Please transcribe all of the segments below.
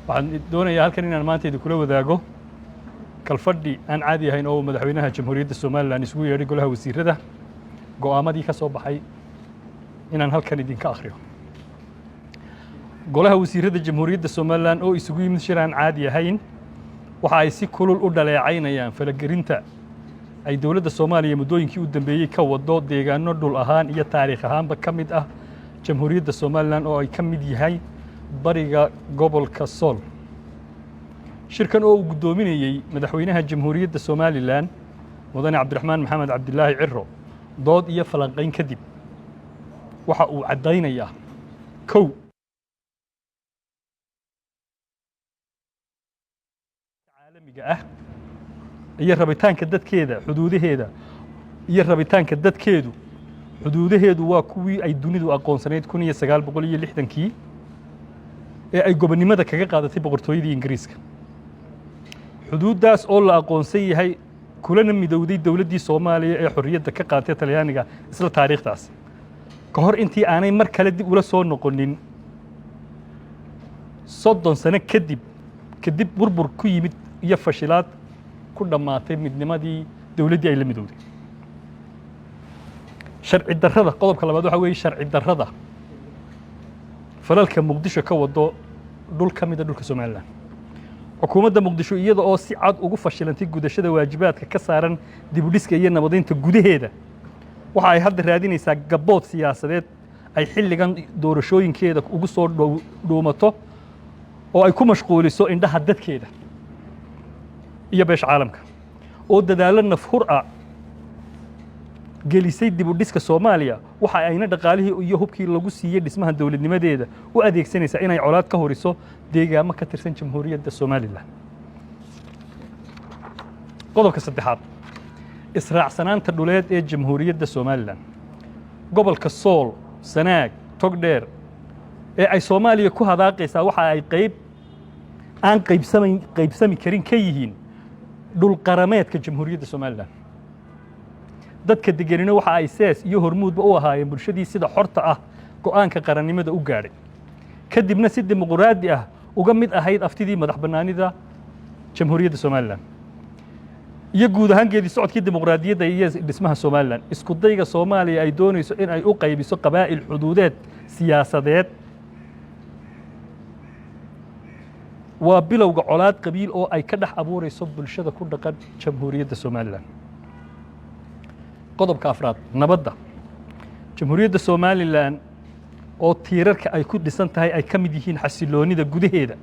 waxaan doonayaa halkan inaan maanta idinkula wadaago kalfadhi aan caadi ahayn oo madaxweynaha jamhuuriyadda Soomaaliland isugu yeedhay golaha wasiirada go'aamadii ka soo baxay inaan halkan idinka akhriyo. golaha wasiirada jamhuuriyadda Soomaaliland oo isugu yimid shir aan caadi ahayn waxa ay si kulul u dhaleecaynayaan falagelinta ay dawladda Soomaaliya muddooyinkii u dambeeyay ka wado deegaano dhul ahaan iyo taariikh ahaanba ka mid ah jamhuuriyadda Soomaaliland oo ay ka mid yahay bariga gobolka Sool. shirkan oo uu gudoominayay madaxweynaha jamhuuriyadda Soomaaliland mudane Cabdiraxmaan Maxamed Cabdilaahi Cirro dood iyo falanqayn kadib waxa uu cadaynayaa kow caalamiga ah iyo rabitaanka dadkeeda xuduudaheeda iyo rabitaanka dadkeedu xuduudaheedu waa kuwii ay dunidu aqoonsanayd 1960kii ee ay gobonimada kaga qaadatay boqortooyadii Ingiriiska. xuduudaas oo la aqoonsan yahay kulana midowday dawladdii Soomaaliya ee xorriyadda ka qaadatay Talyaaniga isla taariikhdaas ka hor intii aanay mar kale dib ula soo noqonin 30 sano kadib burbur ku yimid iyo fashilaad ku dhamaatay midnimadii dawladdii ay la midowday. sharci darrada qodobka labaad waxa weeye sharci darrada falalka Muqdisho ka wado dhul ka mid ah dhulka Soomaaliland. xukuumadda Muqdisho iyada oo si cad ugu fashilantay gudashada waajibaadka ka saaran dib u dhiska iyo nabadeynta gudaheeda waxa ay hadda raadinaysaa gabood siyaasadeed ay xilligan doorashooyinkeeda ugu soo dhuumato oo ay ku mashquuliso indhaha dadkeeda iyo beesha caalamka oo dadaalo nafhur ah gelisay dib u dhiska Soomaaliya waxa ayna dhaqaalihii iyo hubkii lagu siiyay dhismaha dawladnimadeeda u adeegsanaysaa inay colaad ka horiso deegaamo ka tirsan jamhuuriyadda Soomaaliland. qodobka saddexaad israacsanaanta dhuleed ee jamhuuriyadda Soomaaliland gobolka Sool Sanaag Togdheer ee ay Soomaaliya ku hadaaqaysaa waxa ay aan qaybsami karin ka yihiin dhul qarameedka jamhuuriyadda Soomaaliland. dadka deganina waxa ay sees iyo hormuudba u ahaayeen bulshadii sida xorta ah go'aanka qarannimada u gaadhay kadibna si dimuqraadi ah uga mid ahayd aftidii madax bannaanida jamhuuriyadda Soomaaliland iyo guud ahaan geedi socodkii dimuqraadiyadda iyo dhismaha Soomaaliland. isku dayga Soomaaliya ay doonayso in ay u qaybiso qabaa'il xuduudeed siyaasadeed waa bilowga colaad qabiil oo ay ka dhex abuurayso bulshada ku dhaqan jamhuuriyadda Soomaaliland. qodobka afraad nabadda jamhuuriyadda Soomaaliland oo tiirarka ay ku dhisan tahay ay ka mid yihiin xasiloonida gudaheeda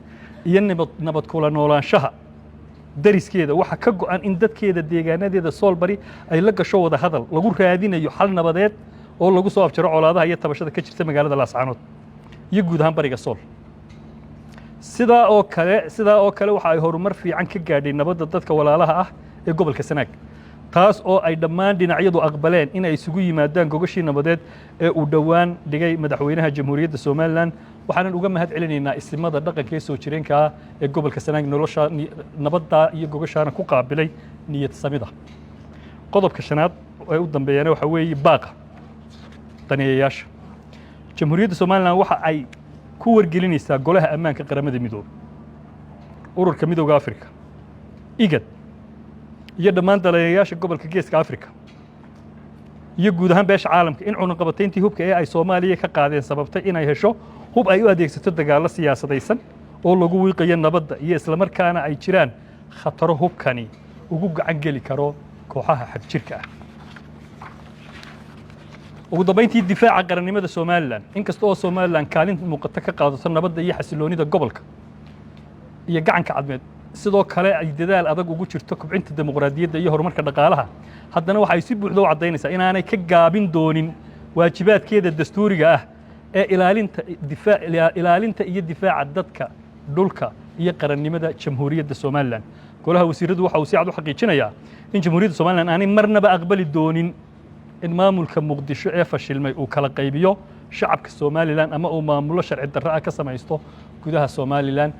iyo nabad kula noolaanshaha dariskeeda waxa ka go'an in dadkeeda deegaanadeeda Soolbari ay la gasho wada hadal lagu raadinayo xal nabadeed oo lagu soo afjaro colaadaha iyo tabashada ka jirta magaalada Laascaanood iyo guud ahaan bariga Sool. sidaa oo kale waxa ay horumar fiican ka gaadhay nabadda dadka walaalaha ah ee gobolka Sanaag taas oo ay dhammaan dhinacyadu aqbaleen in ay isugu yimaadaan gogashii nabadeed ee uu dhowaan dhigay madaxweynaha jamhuuriyadda Soomaaliland. waxaan uga mahad celinaynaa ismada dhaqanka ee soo jireenka ah ee gobolka Sanaag nolosha nabadda iyo gogashaana ku qaabilay niyad samida. qodobka shanaad ee u dambeeyana waxa weeye baaqa daneeyayaasha jamhuuriyadda Soomaaliland waxa ay ku wargelinaysaa golaha ammaanka qaramada midoobay ururka midowga Afrika IGAD iyo dhammaan daneeyayaasha gobolka Geeska Afrika iyo guud ahaan beesha caalamka in cunaqabatayntii hubka ee ay Soomaaliya ka qaadeen sababtay inay hesho hub ay u adeegsato dagaalo siyaasadaysan oo lagu wiiqayo nabadda iyo isla markaana ay jiraan khataro hubkani ugu gacan geli karo kooxaha xagjirka ah. ugu dambeyntii difaaca qarannimada Soomaaliland inkasta oo Soomaaliland kaalin muuqata ka qaadato nabadda iyo xasiloonida gobolka iyo gacanka cadmeed sidoo kale ay dadaal adag ugu jirto kobcinta dimuqraadiyadda iyo horumarka dhaqaalaha haddana waxa ay si buuxda u cadaynaysaa inaanay ka gaabin doonin waajibaadkeeda dastuuriga ah ee ilaalinta iyo difaaca dadka dhulka iyo qarannimada jamhuuriyadda Soomaaliland. golaha wasiiradu waxa uu si cad u xaqiijinayaa in jamhuuriyadda Soomaaliland aanay marnaba aqbali doonin in maamulka Muqdisho ee fashilmay uu kala qaybiyo shacabka Soomaaliland ama uu maamulo sharci darro ah ka samaysto gudaha Soomaaliland.